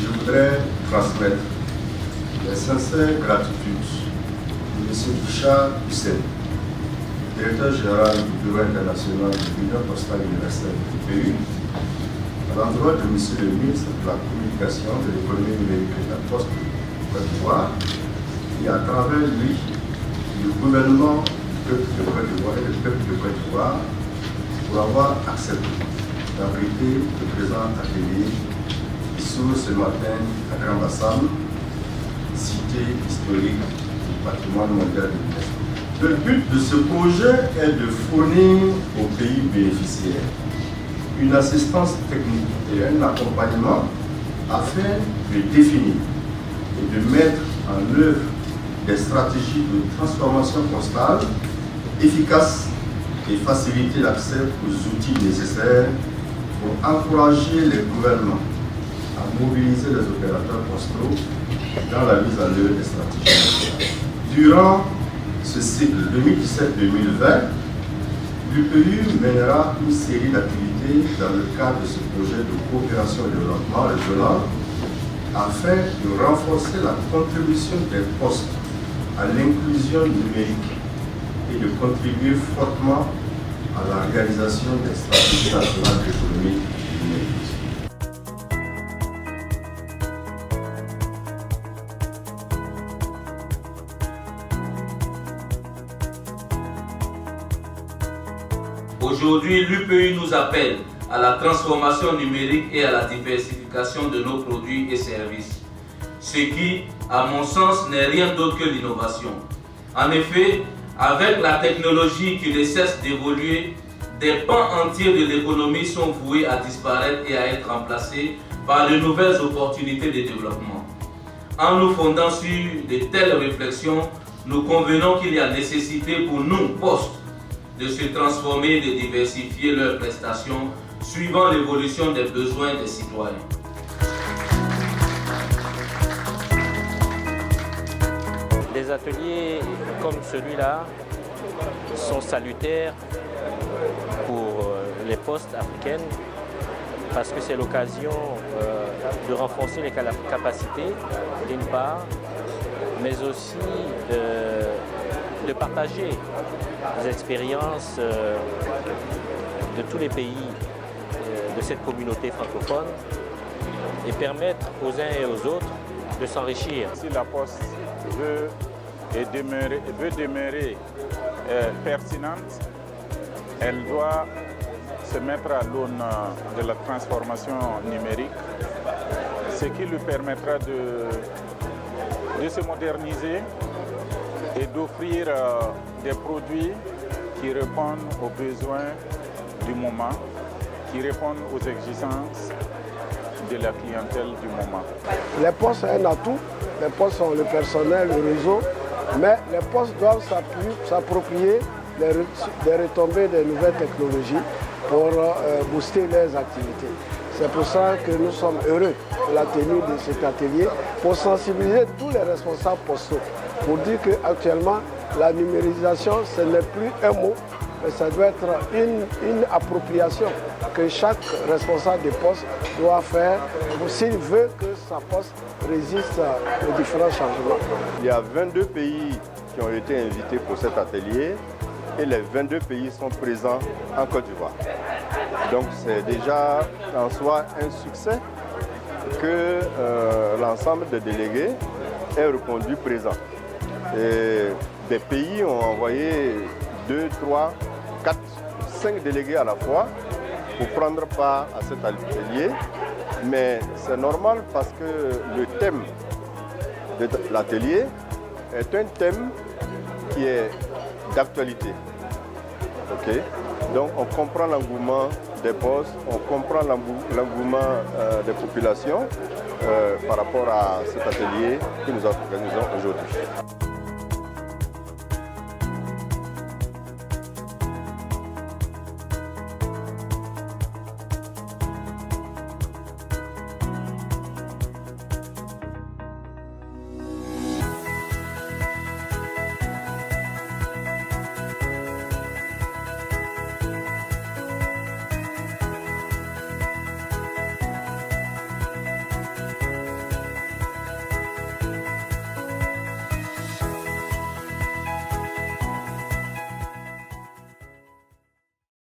je voudrais transmettre les sincères gratitudes de M. Richard Hussein, directeur général du Bureau international de l'Union postale universelle du pays, à l'endroit de M. le ministre de la Communication, de l'économie numérique et de la Poste de Côte d'Ivoire, et à travers lui, le gouvernement du peuple de Côte d'Ivoire et le peuple de Côte d'Ivoire pour avoir accepté d'abriter le présent atelier qui s'ouvre ce matin à Grand Bassam, cité historique du patrimoine mondial de l'UNESCO. Le but de ce projet est de fournir aux pays bénéficiaires une assistance technique et un accompagnement afin de définir et de mettre en œuvre des stratégies de transformation postale efficaces et faciliter l'accès aux outils nécessaires pour encourager les gouvernements à mobiliser les opérateurs postaux dans la mise en œuvre des stratégies. Durant ce cycle 2017-2020, l'UPU mènera une série d'activités dans le cadre de ce projet de coopération et développement régional afin de renforcer la contribution des postes à l'inclusion numérique et de contribuer fortement à la réalisation des stratégies nationales d'économie numérique. Aujourd'hui, l'UPU nous appelle à la transformation numérique et à la diversification de nos produits et services, ce qui, à mon sens, n'est rien d'autre que l'innovation. En effet, avec la technologie qui ne cesse d'évoluer, des pans entiers de l'économie sont voués à disparaître et à être remplacés par de nouvelles opportunités de développement. En nous fondant sur de telles réflexions, nous convenons qu'il y a nécessité pour nous, postes, de se transformer et de diversifier leurs prestations suivant l'évolution des besoins des citoyens. Des ateliers comme celui-là sont salutaires pour les postes africaines parce que c'est l'occasion de renforcer les capacités d'une part, mais aussi de partager les expériences de tous les pays de cette communauté francophone et permettre aux uns et aux autres de s'enrichir. Si la Poste veut demeurer pertinente, elle doit se mettre à l'aune de la transformation numérique, ce qui lui permettra de se moderniser et d'offrir des produits qui répondent aux besoins du moment, qui répondent aux exigences de la clientèle du moment. Les postes sont un atout, les postes sont le personnel, le réseau, mais les postes doivent s'approprier des retombées des nouvelles technologies pour booster leurs activités. C'est pour ça que nous sommes heureux de la tenue de cet atelier, pour sensibiliser tous les responsables postaux, pour dire qu'actuellement, la numérisation, ce n'est plus un mot, mais ça doit être une appropriation que chaque responsable de poste doit faire s'il veut que sa poste résiste aux différents changements. Il y a 22 pays qui ont été invités pour cet atelier et les 22 pays sont présents en Côte d'Ivoire. Donc c'est déjà en soi un succès que l'ensemble des délégués aient répondu présent. Et des pays ont envoyé 2, 3, 4, 5 délégués à la fois pour prendre part à cet atelier. Mais c'est normal parce que le thème de l'atelier est un thème qui est d'actualité. Okay? Donc on comprend l'engouement des postes, on comprend l'engouement des populations par rapport à cet atelier que nous organisons aujourd'hui.